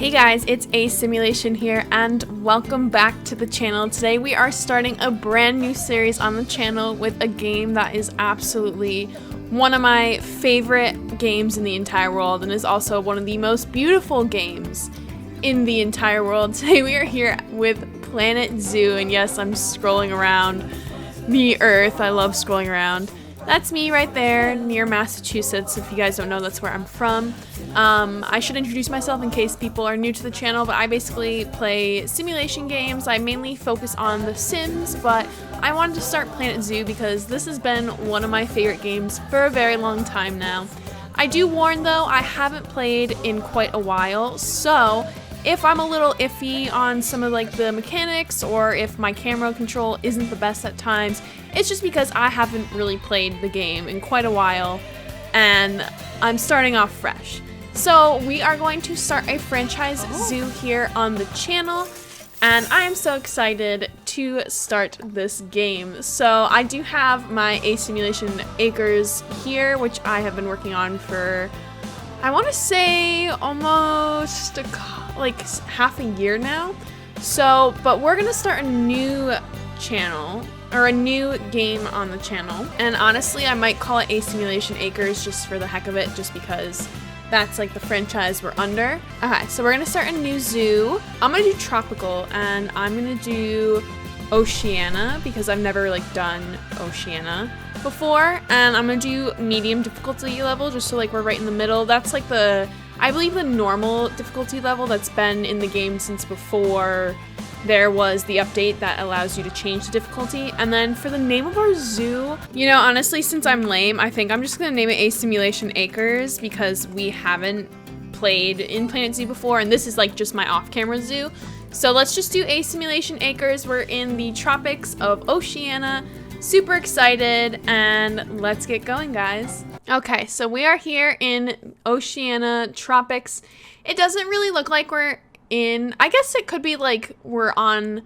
Hey guys, it's ASMulation here and welcome back to the channel. Today we are starting a brand new series on the channel with a game that is absolutely one of my favorite games in the entire world and is also one of the most beautiful games in the entire world. Today we are here with Planet Zoo, and yes, I'm scrolling around the earth. I love scrolling around. That's me right there near Massachusetts. If you guys don't know, that's where I'm from. I should introduce myself in case people are new to the channel, but I basically play simulation games. I mainly focus on The Sims, but I wanted to start Planet Zoo because this has been one of my favorite games for a very long time now. I do warn though, I haven't played in quite a while, so if I'm a little iffy on some of like the mechanics or if my camera control isn't the best at times, it's just because I haven't really played the game in quite a while and I'm starting off fresh. So we are going to start a franchise zoo here on the channel, and I am so excited to start this game. So I do have my ASMulation Acres here, which I have been working on for, I want to say almost like half a year now. So, but we're gonna start a new channel or a new game on the channel, and honestly I might call it ASMulation Acres just for the heck of it, just because that's like the franchise we're under. Okay, so we're gonna start a new zoo. I'm gonna do tropical and I'm gonna do Oceania because I've never like done Oceania before, and I'm gonna do medium difficulty level just so like we're right in the middle. That's like I believe the normal difficulty level that's been in the game since before there was the update that allows you to change the difficulty. And then for the name of our zoo, you know, honestly, since I'm lame, I think I'm just gonna name it ASMulation Acres because we haven't played in Planet Zoo before, and this is like just my off-camera zoo. So let's just do ASMulation Acres. We're in the tropics of Oceania. Super excited, and let's get going, guys. Okay, so we are here in Oceania tropics. It doesn't really look like we're in, I guess it could be like we're on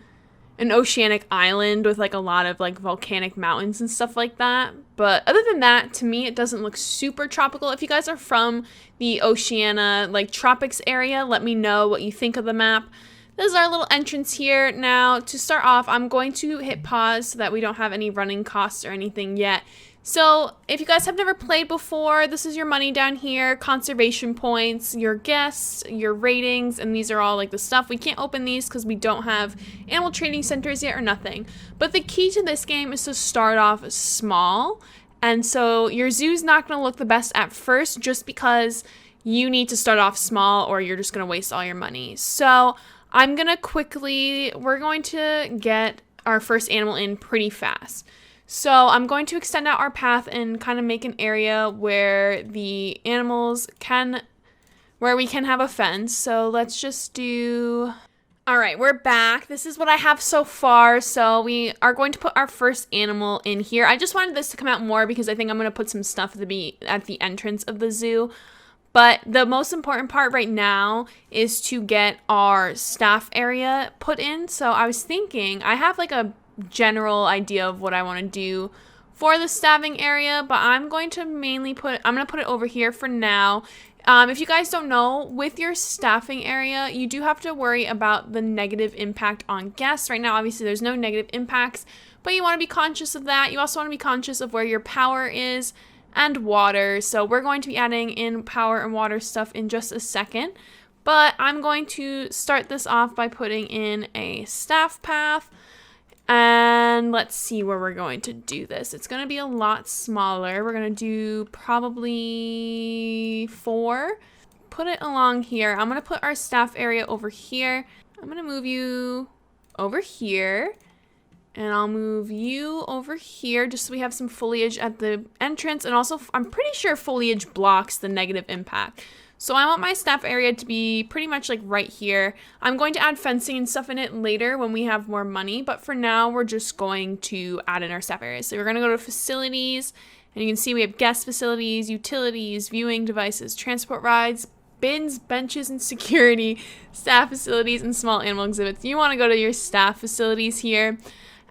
an oceanic island with like a lot of like volcanic mountains and stuff like that. But other than that, to me, it doesn't look super tropical. If you guys are from the Oceania like tropics area, let me know what you think of the map. This is our little entrance here. Now, to start off, I'm going to hit pause so that we don't have any running costs or anything yet. So, if you guys have never played before, this is your money down here, conservation points, your guests, your ratings, and these are all like the stuff. We can't open these because we don't have animal training centers yet or nothing. But the key to this game is to start off small. And so, your zoo's not going to look the best at first just because you need to start off small or you're just going to waste all your money. So, we're going to get our first animal in pretty fast. So I'm going to extend out our path and kind of make an area where the animals where we can have a fence. So let's just do, all right, we're back. This is what I have so far. So we are going to put our first animal in here. I just wanted this to come out more because I think I'm going to put some stuff at the entrance of the zoo. But the most important part right now is to get our staff area put in. So I was thinking, I have like a general idea of what I want to do for the staffing area, but I'm going to put it over here for now. If you guys don't know, with your staffing area, you do have to worry about the negative impact on guests. Right now, obviously, there's no negative impacts, but you want to be conscious of that. You also want to be conscious of where your power is and water. So we're going to be adding in power and water stuff in just a second, but I'm going to start this off by putting in a staff path. And let's see where we're going to do this. It's going to be a lot smaller. We're going to do probably 4. Put it along here. I'm going to put our staff area over here. I'm going to move you over here. And I'll move you over here just so we have some foliage at the entrance. And also, I'm pretty sure foliage blocks the negative impact. So I want my staff area to be pretty much like right here. I'm going to add fencing and stuff in it later when we have more money, but for now we're just going to add in our staff area. So we're going to go to facilities, and you can see we have guest facilities, utilities, viewing devices, transport rides, bins, benches, and security, staff facilities, and small animal exhibits. You want to go to your staff facilities here,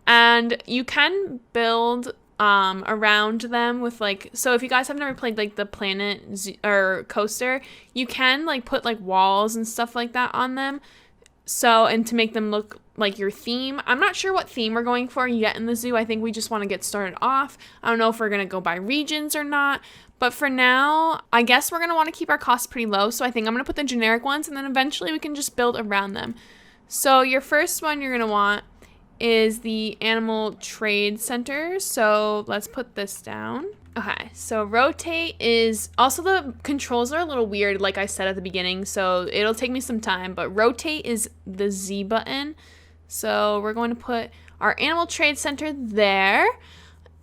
and you can build around them with like, so if you guys have never played like the planet or coaster, you can like put like walls and stuff like that on them. So, and to make them look like your theme. I'm not sure what theme we're going for yet in the zoo. I think we just want to get started off. I don't know if we're going to go by regions or not. But for now, I guess we're going to want to keep our costs pretty low. So I think I'm going to put the generic ones and then eventually we can just build around them. So your first one you're going to want is the Animal Trade Center. So let's put this down. Okay, so rotate is, also the controls are a little weird like I said at the beginning, so it'll take me some time, but rotate is the Z button. So we're going to put our Animal Trade Center there,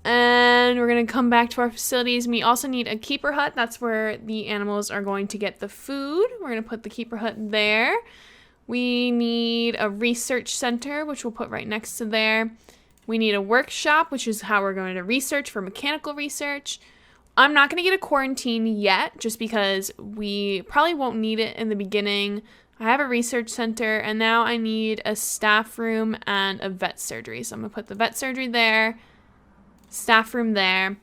and we're going to come back to our facilities. We also need a keeper hut. That's where the animals are going to get the food. We're going to put the keeper hut there. We need a research center, which we'll put right next to there. We need a workshop, which is how we're going to research for mechanical research. I'm not going to get a quarantine yet, just because we probably won't need it in the beginning. I have a research center, and now I need a staff room and a vet surgery. So I'm going to put the vet surgery there, staff room there.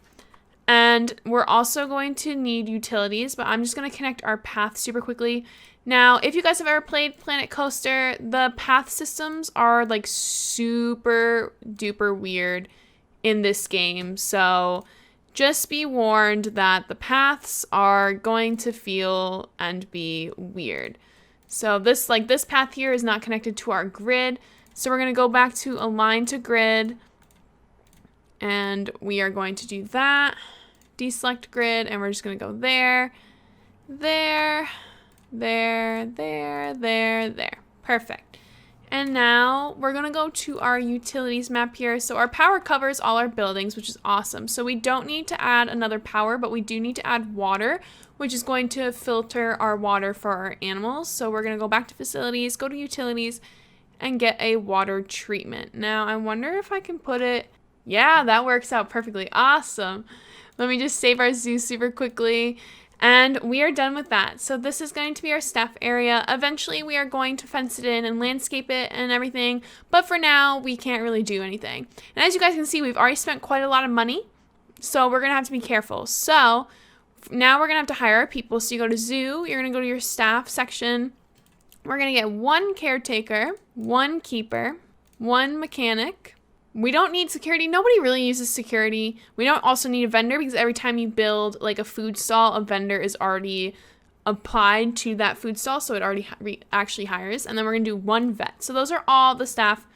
And we're also going to need utilities, but I'm just going to connect our path super quickly. Now, if you guys have ever played Planet Coaster, the path systems are like super duper weird in this game. So just be warned that the paths are going to feel and be weird. So this path here is not connected to our grid. So we're going to go back to align to grid. And we are going to do that. Deselect grid, and we're just going to go there, there, there, there, there, there. Perfect. And now we're going to go to our utilities map here. So our power covers all our buildings, which is awesome. So we don't need to add another power, but we do need to add water, which is going to filter our water for our animals. So we're going to go back to facilities, go to utilities, and get a water treatment. Now I wonder if I can put it, yeah, that works out perfectly. Awesome. Let me just save our zoo super quickly. And we are done with that. So this is going to be our staff area. Eventually we are going to fence it in and landscape it and everything. But for now, we can't really do anything. And as you guys can see, we've already spent quite a lot of money. So we're going to have to be careful. So now we're going to have to hire our people. So you go to zoo, you're going to go to your staff section. We're going to get one caretaker, one keeper, one mechanic. We don't need security. Nobody really uses security. We don't also need a vendor because every time you build like a food stall, a vendor is already applied to that food stall. So it already actually hires. And then we're going to do one vet. So those are all the staff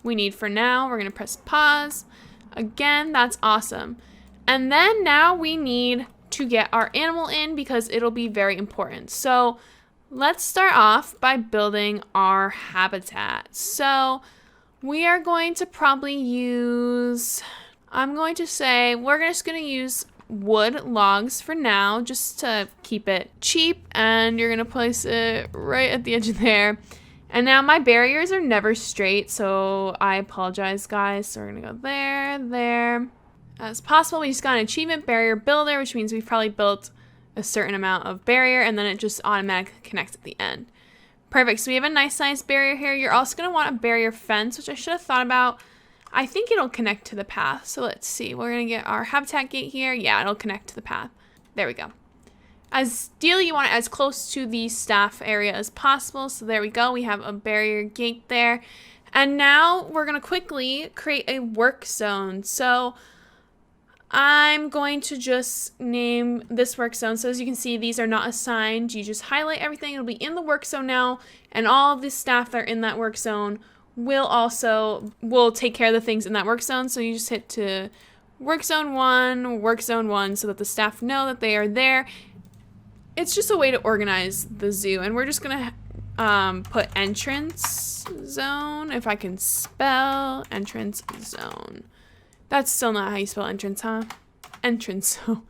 we need for now. We're going to press pause. Again, that's awesome. And then now we need to get our animal in because it'll be very important. So let's start off by building our habitat. So we are going to probably use, I'm going to say, we're just going to use wood logs for now, just to keep it cheap. And you're going to place it right at the edge of there. And now my barriers are never straight, so I apologize, guys. So we're going to go there, there. As possible, we just got an achievement barrier builder, which means we've probably built a certain amount of barrier, and then it just automatically connects at the end. Perfect, so we have a nice sized barrier here. You're also going to want a barrier fence, which I should have thought about. I think it'll connect to the path, so let's see. We're going to get our habitat gate here. Yeah, it'll connect to the path. There we go. Ideally, you want it as close to the staff area as possible, so there we go. We have a barrier gate there. And now we're going to quickly create a work zone. So I'm going to just name this work zone. So as you can see, these are not assigned. You just highlight everything. It'll be in the work zone now. And all of the staff that are in that work zone will take care of the things in that work zone. So you just hit to work zone 1, so that the staff know that they are there. It's just a way to organize the zoo. And we're just going to put entrance zone, if I can spell entrance zone. That's still not how you spell entrance, huh? Entrance zone.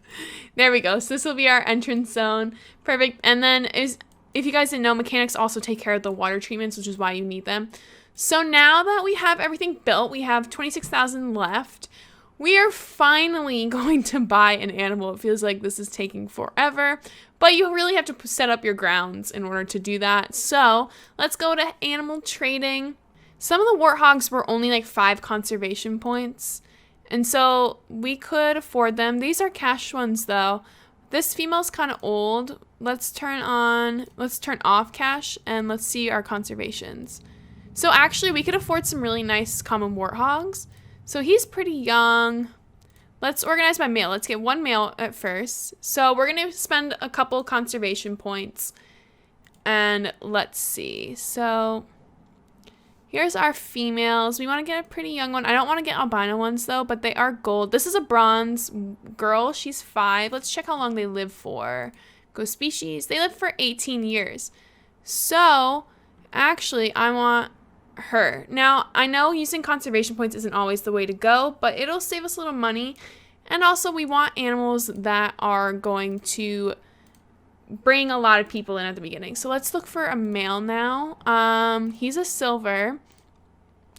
There we go. So this will be our entrance zone. Perfect. And then if you guys didn't know, mechanics also take care of the water treatments, which is why you need them. So now that we have everything built, we have 26,000 left. We are finally going to buy an animal. It feels like this is taking forever, but you really have to set up your grounds in order to do that. So let's go to animal trading. Some of the warthogs were only like 5 conservation points. And so we could afford them. These are cash ones though. This female's kind of old. Let's turn off cash and let's see our conservations. So actually we could afford some really nice common warthogs. So he's pretty young. Let's organize by male. Let's get one male at first. So we're going to spend a couple conservation points. And let's see. So here's our females. We want to get a pretty young one. I don't want to get albino ones though, but they are gold. This is a bronze girl. She's 5. Let's check how long they live for. Go species. They live for 18 years. So actually I want her. Now, I know using conservation points isn't always the way to go, but it'll save us a little money. And also we want animals that are going to bring a lot of people in at the beginning. So let's look for a male now. He's a silver,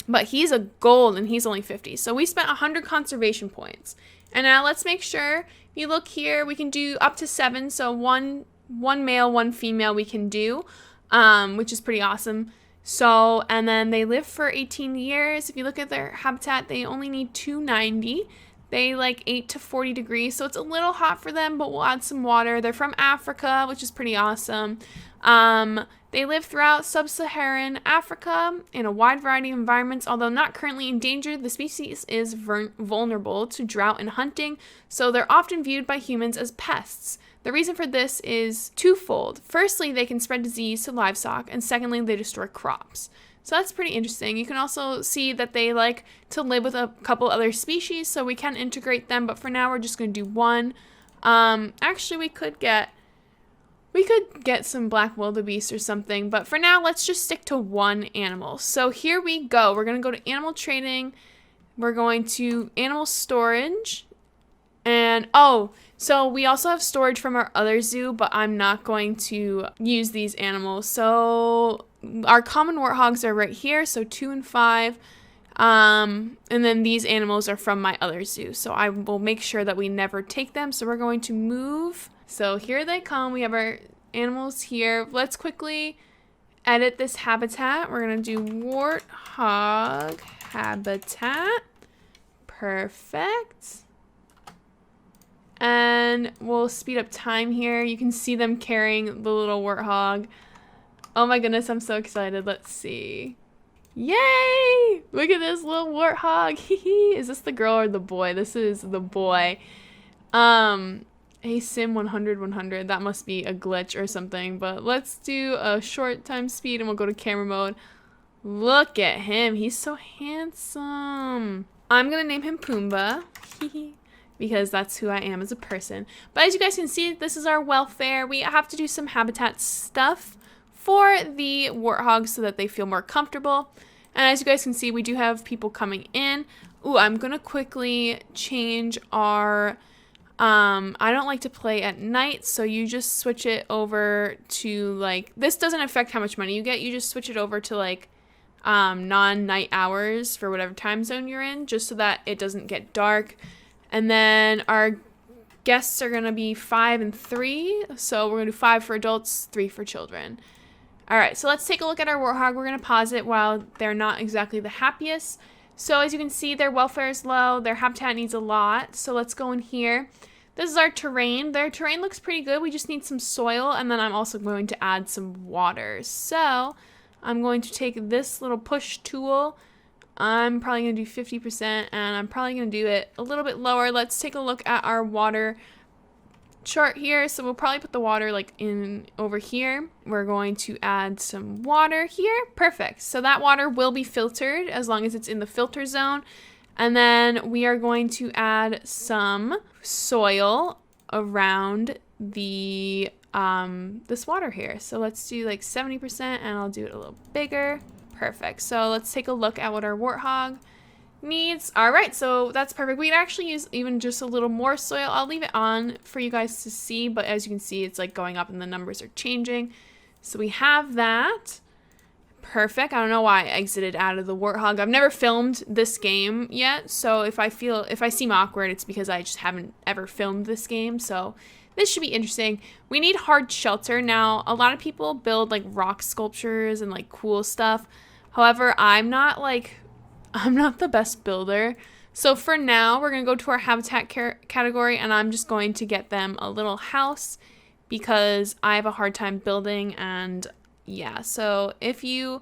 but he's a gold and he's only 50. So we spent 100 conservation points. And now let's make sure, if you look here, we can do up to 7. So one male, 1 female we can do, which is pretty awesome. So, and then they live for 18 years. If you look at their habitat, they only need 290. They like 8 to 40 degrees, so it's a little hot for them, but we'll add some water. They're from Africa, which is pretty awesome. They live throughout sub-Saharan Africa in a wide variety of environments. Although not currently endangered, the species is vulnerable to drought and hunting, so they're often viewed by humans as pests. The reason for this is twofold. Firstly, they can spread disease to livestock, and secondly, they destroy crops. So that's pretty interesting. You can also see that they like to live with a couple other species, so we can integrate them, but for now we're just going to do one. Actually, we could get some black wildebeest or something, but for now, let's just stick to one animal. So here we go. We're going to go to animal trading. We're going to animal storage. And, so we also have storage from our other zoo, but I'm not going to use these animals. So our common warthogs are right here, so 2 and 5. And then these animals are from my other zoo. So I will make sure that we never take them. So we're going to move. So here they come. We have our animals here. Let's quickly edit this habitat. We're going to do warthog habitat. Perfect. And we'll speed up time here. You can see them carrying the little warthog. Oh my goodness, I'm so excited. Let's see. Yay! Look at this little warthog. Is this the girl or the boy? This is the boy. Hey, sim 100. That must be a glitch or something. But let's do a short time speed and we'll go to camera mode. Look at him. He's so handsome. I'm going to name him Pumbaa. Because that's who I am as a person. But as you guys can see, this is our welfare. We have to do some habitat stuff for the warthogs so that they feel more comfortable. And as you guys can see, we do have people coming in. Ooh, I'm gonna quickly change our, I don't like to play at night, so you just switch it over to like, this doesn't affect how much money you get, you just switch it over to like non-night hours for whatever time zone you're in, just so that it doesn't get dark. And then our guests are going to be 5 and 3. So we're going to do 5 for adults, 3 for children. All right, so let's take a look at our warthog. We're going to pause it while they're not exactly the happiest. So as you can see, their welfare is low. Their habitat needs a lot. So let's go in here. This is our terrain. Their terrain looks pretty good. We just need some soil. And then I'm also going to add some water. So I'm going to take this little push tool. I'm probably going to do 50%, and I'm probably going to do it a little bit lower. Let's take a look at our water chart here. So we'll probably put the water like in over here. We're going to add some water here. Perfect. So that water will be filtered as long as it's in the filter zone. And then we are going to add some soil around the this water here. So let's do like 70%, and I'll do it a little bigger. Perfect. So let's take a look at what our warthog needs. All right, so that's perfect. We'd actually use even just a little more soil. I'll leave it on for you guys to see, but as you can see, it's like going up and the numbers are changing. So we have that. Perfect. I don't know why I exited out of the warthog. I've never filmed this game yet, so if I seem awkward, it's because I just haven't ever filmed this game. So this should be interesting. We need hard shelter. Now, a lot of people build like rock sculptures and like cool stuff. However, I'm not the best builder. So for now, we're going to go to our habitat category, and I'm just going to get them a little house because I have a hard time building. And yeah, so if you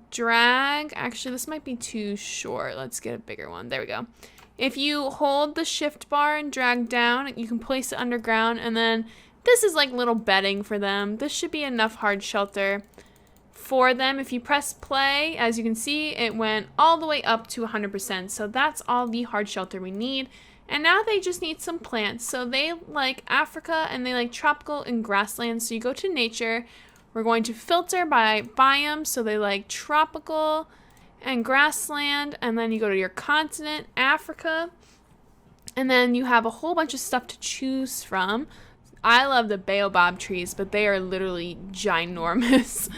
drag, actually this might be too short. Let's get a bigger one. There we go. If you hold the shift bar and drag down, you can place it underground, and then this is like little bedding for them. This should be enough hard shelter for them. If you press play, as you can see, it went all the way up to 100%. So that's all the hard shelter we need. And now they just need some plants. So they like Africa and they like tropical and grasslands. So you go to nature. We're going to filter by biome. So they like tropical and grassland. And then you go to your continent, Africa. And then you have a whole bunch of stuff to choose from. I love the baobab trees, but they are literally ginormous.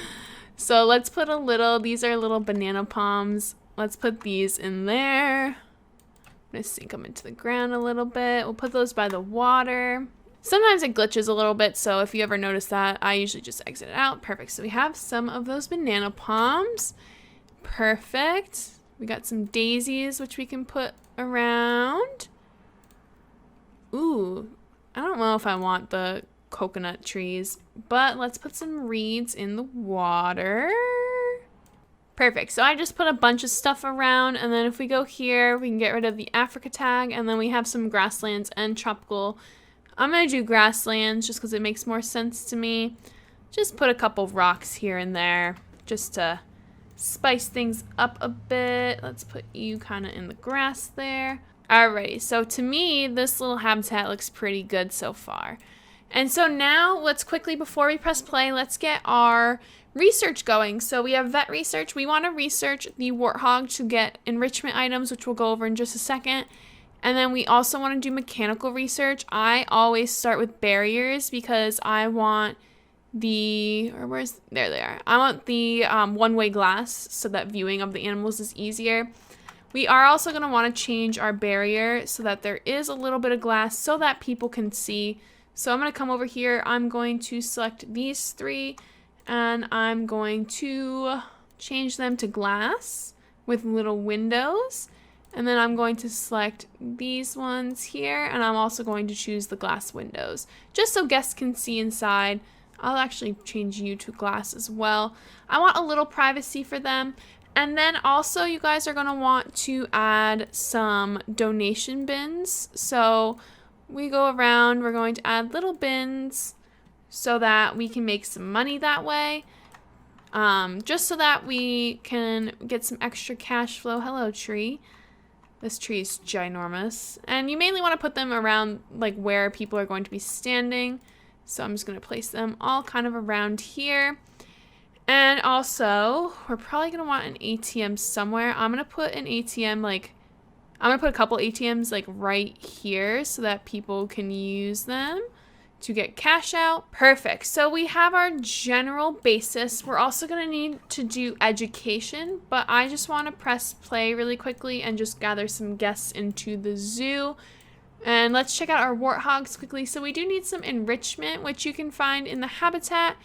So let's put a little, these are little banana palms. Let's put these in there. I'm gonna sink them into the ground a little bit. We'll put those by the water. Sometimes it glitches a little bit, so if you ever notice that, I usually just exit it out. Perfect, so we have some of those banana palms. Perfect. We got some daisies, which we can put around. Ooh, I don't know if I want the coconut trees, but let's put some reeds in the water. Perfect. So I just put a bunch of stuff around, and then if we go here, we can get rid of the Africa tag, and then we have some grasslands and tropical. I'm going to do grasslands just because it makes more sense to me. Just put a couple rocks here and there just to spice things up a bit. Let's put you kind of in the grass there. Alrighty, so to me, this little habitat looks pretty good so far. And so now, let's quickly, before we press play, let's get our research going. So we have vet research. We want to research the warthog to get enrichment items, which we'll go over in just a second. And then we also want to do mechanical research. I always start with barriers because I want the, there they are. I want the one-way glass so that viewing of the animals is easier. We are also going to want to change our barrier so that there is a little bit of glass so that people can see. So I'm going to come over here. I'm going to select these three and I'm going to change them to glass with little windows. And then I'm going to select these ones here, and I'm also going to choose the glass windows just so guests can see inside. I'll actually change you to glass as well. I want a little privacy for them. And then also you guys are going to want to add some donation bins. So we go around, we're going to add little bins so that we can make some money that way. Just so that we can get some extra cash flow. Hello, tree. This tree is ginormous. And you mainly want to put them around like where people are going to be standing. So I'm just going to place them all kind of around here. And also, we're probably going to want an ATM somewhere. I'm going to put an ATM I'm going to put a couple ATMs like right here so that people can use them to get cash out. Perfect. So we have our general basis. We're also going to need to do education, but I just want to press play really quickly and just gather some guests into the zoo. And let's check out our warthogs quickly. So we do need some enrichment, which you can find in the habitat.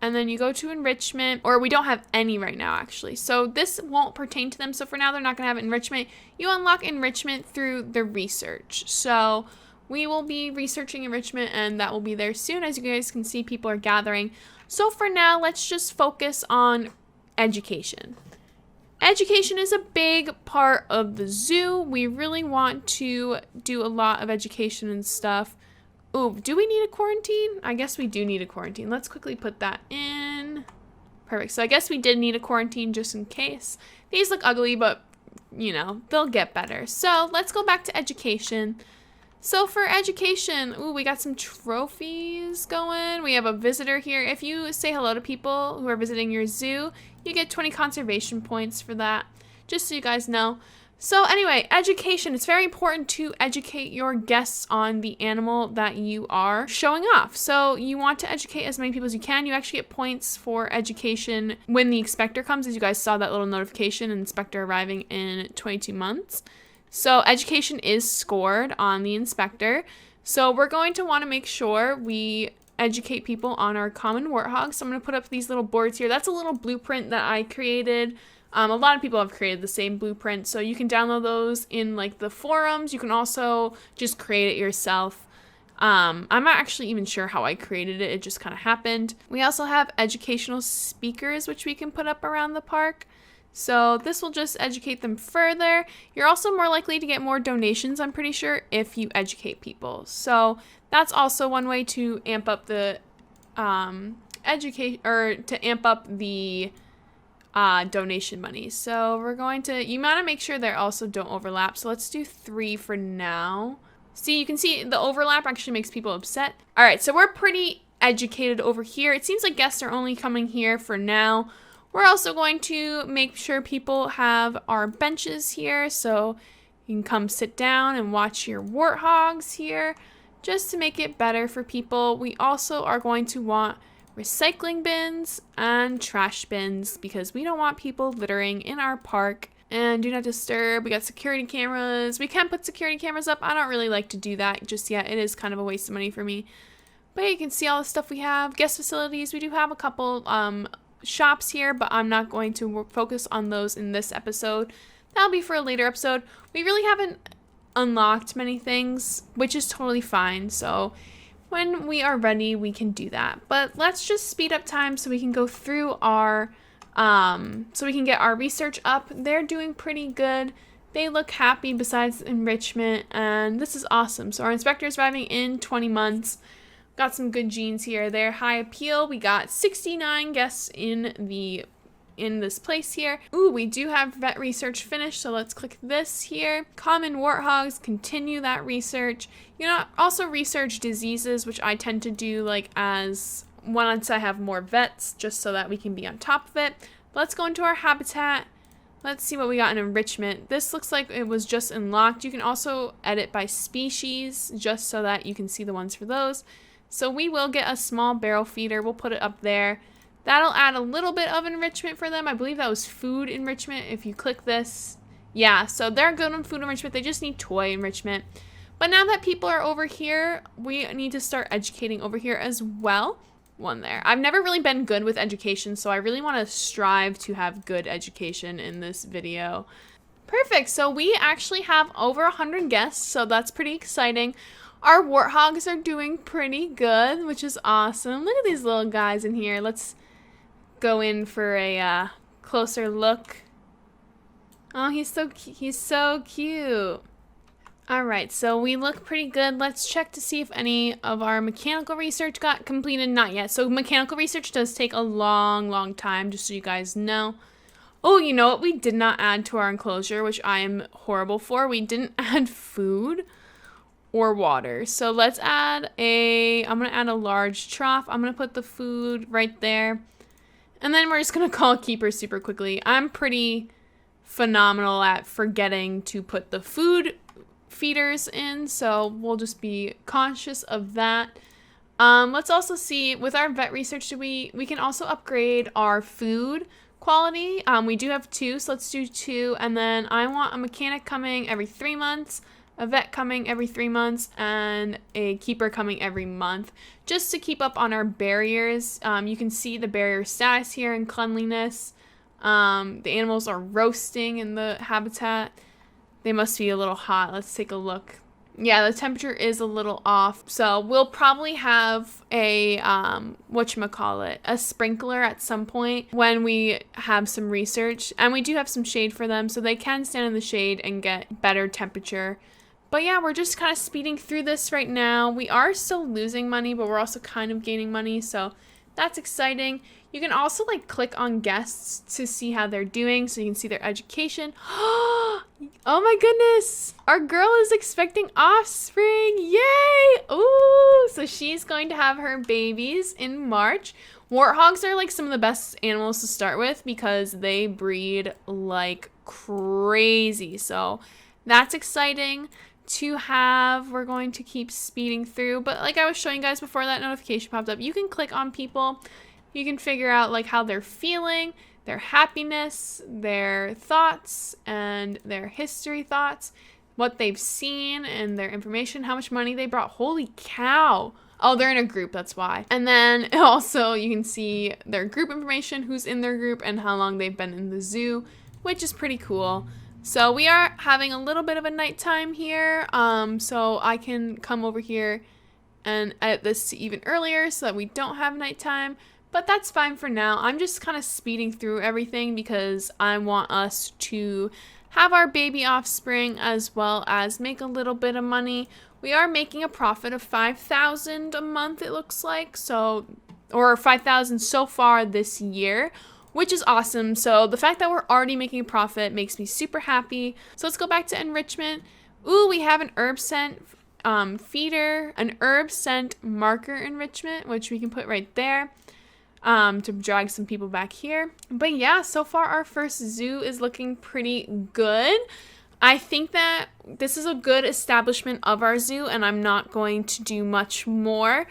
And then you go to enrichment, or we don't have any right now actually. So this won't pertain to them. So for now, they're not going to have enrichment. You unlock enrichment through the research. So we will be researching enrichment, and that will be there soon. As you guys can see, people are gathering. So for now, let's just focus on education. Education is a big part of the zoo. We really want to do a lot of education and stuff. Ooh, do we need a quarantine? I guess we do need a quarantine. Let's quickly put that in. Perfect. So I guess we did need a quarantine just in case. These look ugly, but, you know, they'll get better. So let's go back to education. So for education, ooh, we got some trophies going. We have a visitor here. If you say hello to people who are visiting your zoo, you get 20 conservation points for that, just so you guys know. So anyway, education. It's very important to educate your guests on the animal that you are showing off. So you want to educate as many people as you can. You actually get points for education when the inspector comes, as you guys saw that little notification, inspector arriving in 22 months. So education is scored on the inspector. So we're going to want to make sure we educate people on our common warthogs. So I'm going to put up these little boards here. That's a little blueprint that I created A lot of people have created the same blueprint, so you can download those in like the forums. You can also just create it yourself. I'm not actually even sure how I created it. It just kind of happened. We also have educational speakers, which we can put up around the park. So this will just educate them further. You're also more likely to get more donations, I'm pretty sure, if you educate people. So that's also one way to amp up the donation money. So we're going to, you want to make sure they also don't overlap. So let's do 3 for now. See, you can see the overlap actually makes people upset. All right, so we're pretty educated over here. It seems like guests are only coming here for now. We're also going to make sure people have our benches here, so you can come sit down and watch your warthogs here, just to make it better for people. We also are going to want recycling bins and trash bins because we don't want people littering in our park. And do not disturb. We got security cameras. We can put security cameras up. I don't really like to do that just yet. It is kind of a waste of money for me. But yeah, you can see all the stuff we have. Guest facilities. We do have a couple shops here, but I'm not going to focus on those in this episode. That'll be for a later episode. We really haven't unlocked many things, which is totally fine. So when we are ready, we can do that. But let's just speed up time so we can go through our so we can get our research up. They're doing pretty good. They look happy besides enrichment, and this is awesome. So our inspector is arriving in 20 months. Got some good genes here. They're high appeal. We got 69 guests in this place here. Ooh, we do have vet research finished, so let's click this here. Common warthogs, continue that research. You know, also research diseases, which I tend to do like as once I have more vets, just so that we can be on top of it. Let's go into our habitat. Let's see what we got in enrichment. This looks like it was just unlocked. You can also edit by species, just so that you can see the ones for those. So we will get a small barrel feeder. We'll put it up there. That'll add a little bit of enrichment for them. I believe that was food enrichment. If you click this, yeah, so they're good on food enrichment. They just need toy enrichment. But now that people are over here, we need to start educating over here as well. One there. I've never really been good with education, so I really want to strive to have good education in this video. Perfect. So we actually have over 100 guests, so that's pretty exciting. Our warthogs are doing pretty good, which is awesome. Look at these little guys in here. Let's go in for a closer look. Oh, he's so cute. All right, so we look pretty good. Let's check to see if any of our mechanical research got completed. Not yet. So mechanical research does take a long time, just so you guys know. Oh, you know what? We did not add to our enclosure, which I am horrible for. We didn't add food or water. So let's add I'm going to add a large trough. I'm going to put the food right there. And then we're just going to call Keeper super quickly. I'm pretty phenomenal at forgetting to put the food feeders in, so we'll just be conscious of that. Let's also see with our vet research, we can also upgrade our food quality. We do have 2, so let's do 2, and then I want a mechanic coming every 3 months, a vet coming every 3 months, and a keeper coming every month, just to keep up on our barriers. You can see the barrier status here and cleanliness. The animals are roasting in the habitat. They must be a little hot. Let's take a look. Yeah, the temperature is a little off. So we'll probably have a, a sprinkler at some point when we have some research. And we do have some shade for them, so they can stand in the shade and get better temperature. But yeah, we're just kind of speeding through this right now. We are still losing money, but we're also kind of gaining money, so that's exciting. You can also like click on guests to see how they're doing, so you can see their education. Oh my goodness! Our girl is expecting offspring! Yay! Ooh! So she's going to have her babies in March. Warthogs are like some of the best animals to start with because they breed like crazy. So that's exciting to have. We're going to keep speeding through, but like I was showing you guys before that notification popped up, you can click on people. You can figure out like how they're feeling, their happiness, their thoughts, and their history thoughts, what they've seen, and their information, how much money they brought. Holy cow! Oh, they're in a group, that's why. And then also you can see their group information, who's in their group, and how long they've been in the zoo. which is pretty cool. So we are having a little bit of a nighttime here, so I can come over here and edit this to even earlier so that we don't have nighttime. But that's fine for now. I'm just kind of speeding through everything because I want us to have our baby offspring as well as make a little bit of money. We are making a profit of $5,000 a month, it looks like, or $5,000 so far this year, which is awesome. So the fact that we're already making a profit makes me super happy. So let's go back to enrichment. Ooh, we have an herb scent feeder, an herb scent marker enrichment, which we can put right there. To drag some people back here. But yeah, so far our first zoo is looking pretty good. I think that this is a good establishment of our zoo, and I'm not going to do much more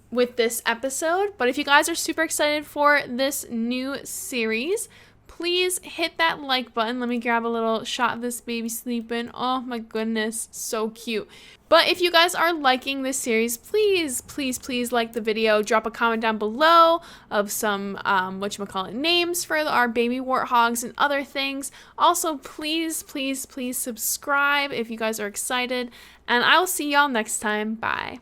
with this episode. But if you guys are super excited for this new series, please hit that like button. Let me grab a little shot of this baby sleeping. Oh my goodness, so cute. But if you guys are liking this series, please, please, please like the video. Drop a comment down below of some, names for our baby warthogs and other things. Also, please, please, please subscribe if you guys are excited. And I will see y'all next time. Bye.